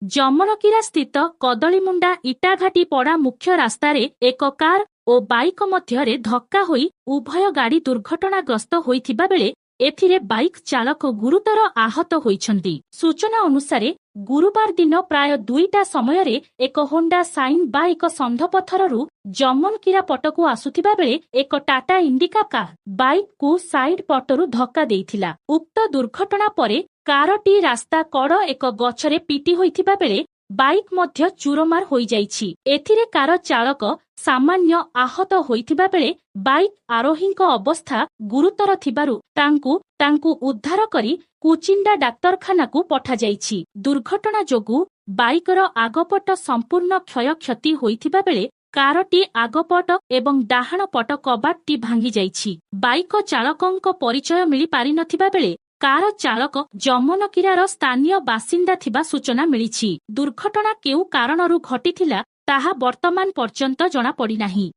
जमनकीरा स्थित कदलीमुंडा इटाघाटी पड़ा मुख्य रास्तारे एक कार और बाइक मध्यरे धक्का होई उभय गाड़ी दुर्घटनाग्रस्त होइथिबा बेले एथिरे बाइक चालक गुरुतर आहत होइछन्ति। सूचना अनुसारे गुरुवार दिन प्राय 2टा समयरे एक होंडा साइन बाइक संधपथररू जमनकीरा पटकू आसुथिबा बेले एक टाटा इंडिका कार बाइक को साइड पटरू धक्का देइथिला। उक्त दुर्घटना परे कारटी रास्ता कड़ एक गछरे पिटी होइथिबा बेले बाइक मध्य चूरमार होई जाइछि। एथिरे कार चालक सामान्य आहत होइथिबा बेले बाइक आरोहीଙ୍କ अवस्था गुरुतर थिबारु तांकु उद्धार करी कुचिंडा डाक्तरखाना को पठा जाइछि। दुर्घटना जोगु बाइकर आगपट संपूर्ण क्षयक्षति होइथिबा बेले कारटी आगपट एवं डाहाण पट कबाटटी भांगी जाइछि। बाइक चालकଙ୍କ परिचय मिली पारि नथिबा बेले कार चालक जमनकीरार स्थानीय बासिंदा थिबा सूचना मिलिछि। दुर्घटना केउ कारणरू घटिथिला ताहा वर्तमान पर्यंत जଣା पड़ी नाही।